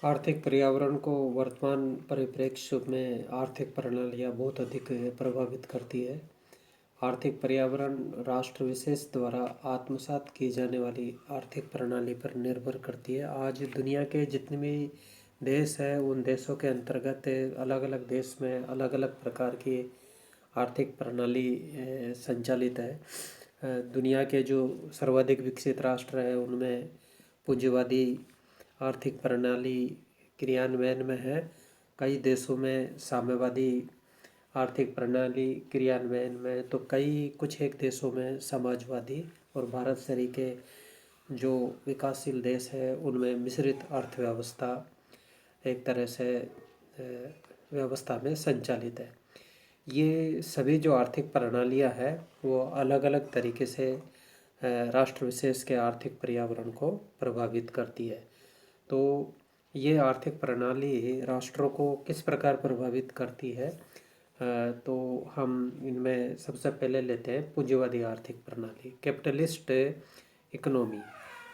आर्थिक पर्यावरण को वर्तमान परिप्रेक्ष्य में आर्थिक प्रणालियाँ बहुत अधिक प्रभावित करती है। आर्थिक पर्यावरण राष्ट्र विशेष द्वारा आत्मसात की जाने वाली आर्थिक प्रणाली पर निर्भर करती है। आज दुनिया के जितने भी देश हैं उन देशों के अंतर्गत अलग अलग देश में अलग अलग प्रकार की आर्थिक प्रणाली संचालित है। दुनिया के जो सर्वाधिक विकसित राष्ट्र हैं उनमें पूंजीवादी आर्थिक प्रणाली क्रियान्वयन में है। कई देशों में साम्यवादी आर्थिक प्रणाली क्रियान्वयन में, तो कुछ एक देशों में समाजवादी, और भारत सरी के जो विकासशील देश है उनमें मिश्रित अर्थव्यवस्था एक तरह से व्यवस्था में संचालित है। ये सभी जो आर्थिक प्रणालियाँ हैं वो अलग अलग तरीके से राष्ट्र विशेष के आर्थिक पर्यावरण को प्रभावित करती है। तो ये आर्थिक प्रणाली राष्ट्रों को किस प्रकार प्रभावित करती है, तो हम इनमें सबसे पहले लेते हैं पूंजीवादी आर्थिक प्रणाली, कैपिटलिस्ट इकोनॉमी।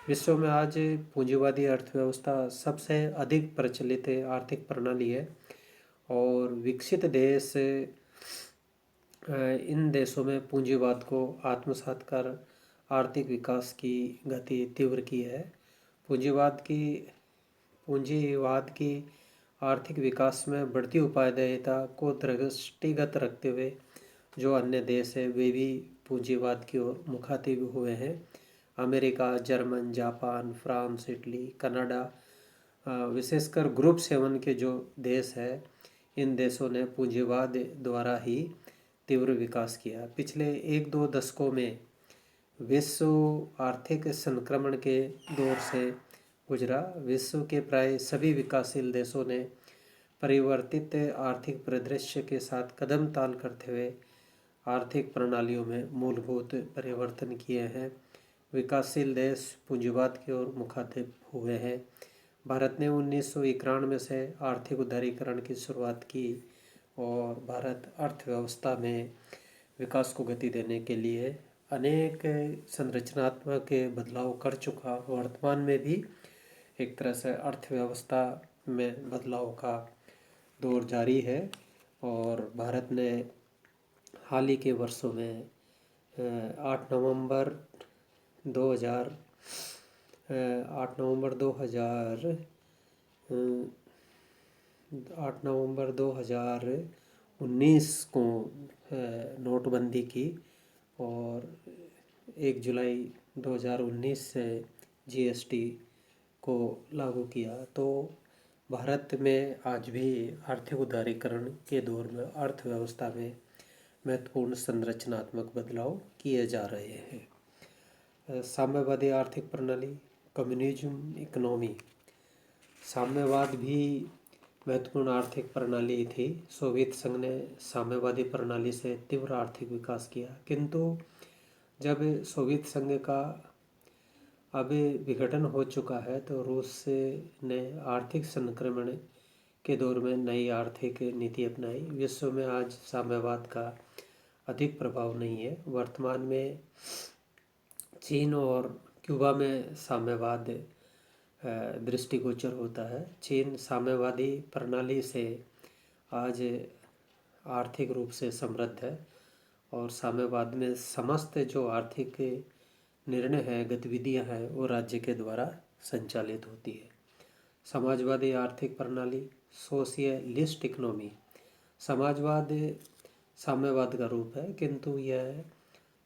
विश्व में आज पूंजीवादी अर्थव्यवस्था सबसे अधिक प्रचलित आर्थिक प्रणाली है और विकसित देश इन देशों में पूंजीवाद को आत्मसात कर आर्थिक विकास की गति तीव्र की है। पूंजीवाद की आर्थिक विकास में बढ़ती उपादेयता को दृष्टिगत रखते हुए जो अन्य देश है वे भी पूंजीवाद की ओर मुखातिब हुए हैं। America, German, Japan, France, Italy, Canada, विशेषकर ग्रुप 7 के जो देश है इन देशों ने पूंजीवाद द्वारा ही तीव्र विकास किया। पिछले 1-2 दशकों में विश्व आर्थिक संक्रमण के दौर से गुजरा। विश्व के प्राय सभी विकासशील देशों ने परिवर्तित आर्थिक परिदृश्य के साथ कदम ताल करते हुए आर्थिक प्रणालियों में मूलभूत परिवर्तन किए हैं। विकासशील देश पूंजीवाद की ओर मुखातिब हुए हैं। भारत ने 1991 से आर्थिक उदारीकरण की शुरुआत की और भारत अर्थव्यवस्था में विकास को गति देने के लिए अनेक संरचनात्मक बदलाव कर चुका। वर्तमान में भी एक तरह से अर्थव्यवस्था में बदलाव का दौर जारी है और भारत ने हाल ही के वर्षों में 8 नवंबर 2000 8 नवंबर 2019 को नोटबंदी की और 1 जुलाई 2019 से जीएसटी को लागू किया। तो भारत में आज भी आर्थिक उदारीकरण के दौर में अर्थव्यवस्था में महत्वपूर्ण संरचनात्मक बदलाव किए जा रहे हैं। साम्यवादी आर्थिक प्रणाली, कम्युनिज्म इकोनॉमी। साम्यवाद भी महत्वपूर्ण आर्थिक प्रणाली थी। सोवियत संघ ने साम्यवादी प्रणाली से तीव्र आर्थिक विकास किया, किंतु जब सोवियत संघ का अब विघटन हो चुका है तो रूस ने आर्थिक संक्रमण के दौर में नई आर्थिक नीति अपनाई। विश्व में आज साम्यवाद का अधिक प्रभाव नहीं है। वर्तमान में चीन और क्यूबा में साम्यवाद दृष्टिगोचर होता है। चीन साम्यवादी प्रणाली से आज आर्थिक रूप से समृद्ध है और साम्यवाद में समस्त जो आर्थिक निर्णय है, गतिविधियां हैं, वो राज्य के द्वारा संचालित होती है। समाजवादी आर्थिक प्रणाली, सोशलिस्ट इकोनॉमी। समाजवाद साम्यवाद का रूप है, किंतु यह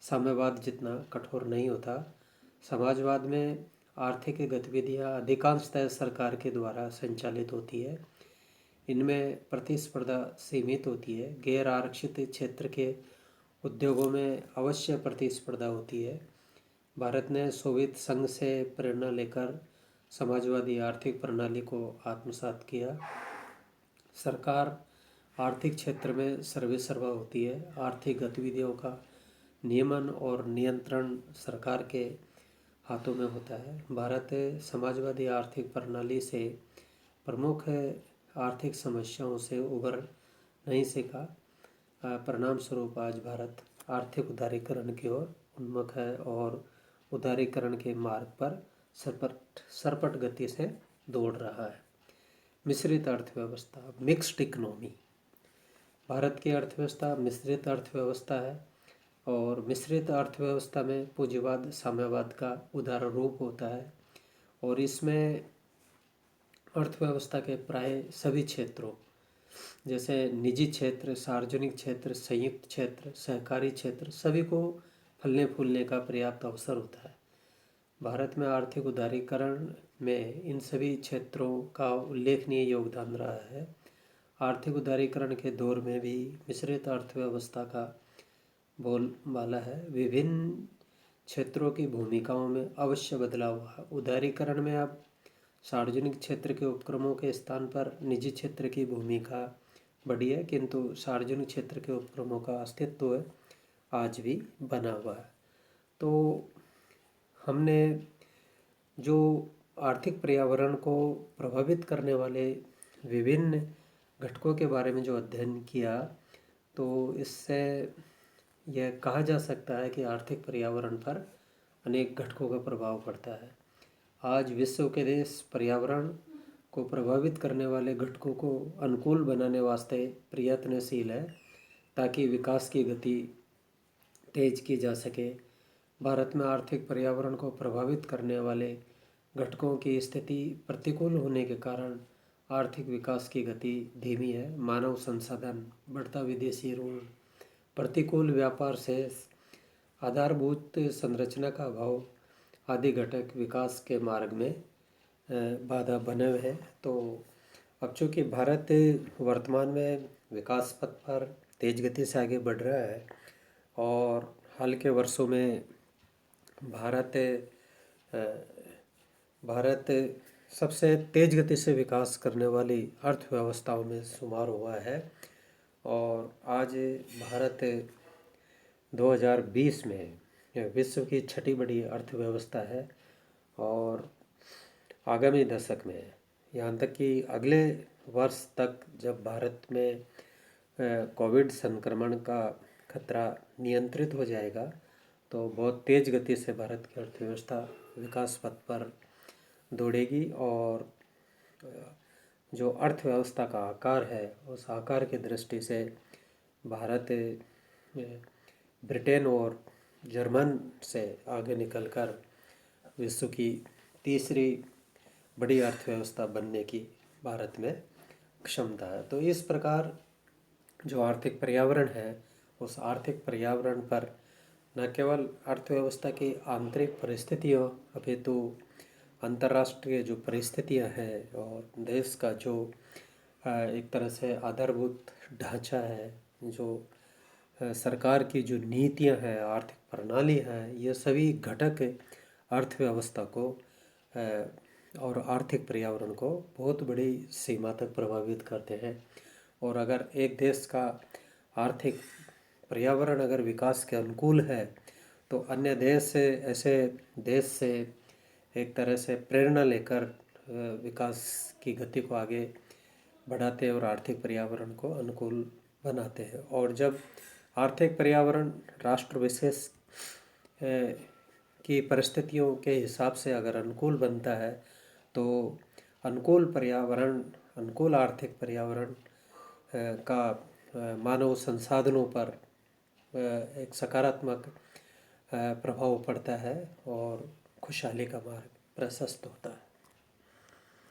साम्यवाद जितना कठोर नहीं होता। समाजवाद में आर्थिक गतिविधियां अधिकांशतः सरकार के द्वारा संचालित होती है। इनमें प्रतिस्पर्धा सीमित होती है। गैर आरक्षित क्षेत्र के उद्योगों में अवश्य प्रतिस्पर्धा होती है। भारत ने सोवियत संघ से प्रेरणा लेकर समाजवादी आर्थिक प्रणाली को आत्मसात किया। सरकार आर्थिक क्षेत्र में सर्वेसर्वा होती है। आर्थिक गतिविधियों का नियमन और नियंत्रण सरकार के हाथों में होता है। भारत समाजवादी आर्थिक प्रणाली से प्रमुख आर्थिक समस्याओं से उबर नहीं सका। परिणाम स्वरूप आज भारत आर्थिक उदारीकरण की ओर उन्मुख है और उदारीकरण के मार्ग पर सरपट गति से दौड़ रहा है। मिश्रित अर्थव्यवस्था, मिक्स्ड इकोनॉमी। भारत की अर्थव्यवस्था मिश्रित अर्थव्यवस्था है और मिश्रित अर्थव्यवस्था में पूंजीवाद साम्यवाद का उदाहरण रूप होता है और इसमें अर्थव्यवस्था के प्राय सभी क्षेत्रों जैसे निजी क्षेत्र, सार्वजनिक क्षेत्र, संयुक्त क्षेत्र, सहकारी क्षेत्र सभी को फलने फूलने का पर्याप्त अवसर होता है। भारत में आर्थिक उदारीकरण में इन सभी क्षेत्रों का उल्लेखनीय योगदान रहा है। आर्थिक उदारीकरण के दौर में भी मिश्रित अर्थव्यवस्था का बोलबाला है। विभिन्न क्षेत्रों की भूमिकाओं में अवश्य बदलाव हुआ। उदारीकरण में अब सार्वजनिक क्षेत्र के उपक्रमों के स्थान पर निजी क्षेत्र की भूमिका बढ़ी है, किंतु सार्वजनिक क्षेत्र के उपक्रमों का अस्तित्व आज भी बना हुआ है। तो हमने जो आर्थिक पर्यावरण को प्रभावित करने वाले विभिन्न घटकों के बारे में जो अध्ययन किया, तो इससे यह कहा जा सकता है कि आर्थिक पर्यावरण पर अनेक घटकों का प्रभाव पड़ता है। आज विश्व के देश पर्यावरण को प्रभावित करने वाले घटकों को अनुकूल बनाने वास्ते प्रयत्नशील है ताकि विकास की गति तेज की जा सके। भारत में आर्थिक पर्यावरण को प्रभावित करने वाले घटकों की स्थिति प्रतिकूल होने के कारण आर्थिक विकास की गति धीमी है। मानव संसाधन, बढ़ता विदेशी ऋण, प्रतिकूल व्यापार शेष, आधारभूत संरचना का अभाव आदि घटक विकास के मार्ग में बाधा बने हुए हैं। तो अब चूँकि भारत वर्तमान में विकास पथ पर तेज गति से आगे बढ़ रहा है और हाल के वर्षों में भारत सबसे तेज गति से विकास करने वाली अर्थव्यवस्थाओं में शुमार हुआ है और आज भारत 2020 में विश्व की छठी बड़ी अर्थव्यवस्था है और आगामी दशक में यहाँ तक कि अगले वर्ष तक जब भारत में कोविड संक्रमण का खतरा नियंत्रित हो जाएगा तो बहुत तेज़ गति से भारत की अर्थव्यवस्था विकास पथ पर दौड़ेगी और जो अर्थव्यवस्था का आकार है उस आकार की दृष्टि से भारत ब्रिटेन और जर्मन से आगे निकलकर विश्व की तीसरी बड़ी अर्थव्यवस्था बनने की भारत में क्षमता है। तो इस प्रकार जो आर्थिक पर्यावरण है उस आर्थिक पर्यावरण पर न केवल अर्थव्यवस्था की आंतरिक परिस्थितियों अपितु अंतर्राष्ट्रीय जो परिस्थितियां हैं और देश का जो एक तरह से आधारभूत ढांचा है, जो सरकार की जो नीतियां हैं, आर्थिक प्रणाली है, ये सभी घटक अर्थव्यवस्था को और आर्थिक पर्यावरण को बहुत बड़ी सीमा तक प्रभावित करते हैं। और अगर एक देश का आर्थिक पर्यावरण अगर विकास के अनुकूल है तो अन्य देश ऐसे देश से एक तरह से प्रेरणा लेकर विकास की गति को आगे बढ़ाते हैं और आर्थिक पर्यावरण को अनुकूल बनाते हैं। और जब आर्थिक पर्यावरण राष्ट्र विशेष की परिस्थितियों के हिसाब से अगर अनुकूल बनता है तो अनुकूल आर्थिक पर्यावरण का मानव संसाधनों पर एक सकारात्मक प्रभाव पड़ता है और खुशहाली का मार्ग प्रशस्त होता है।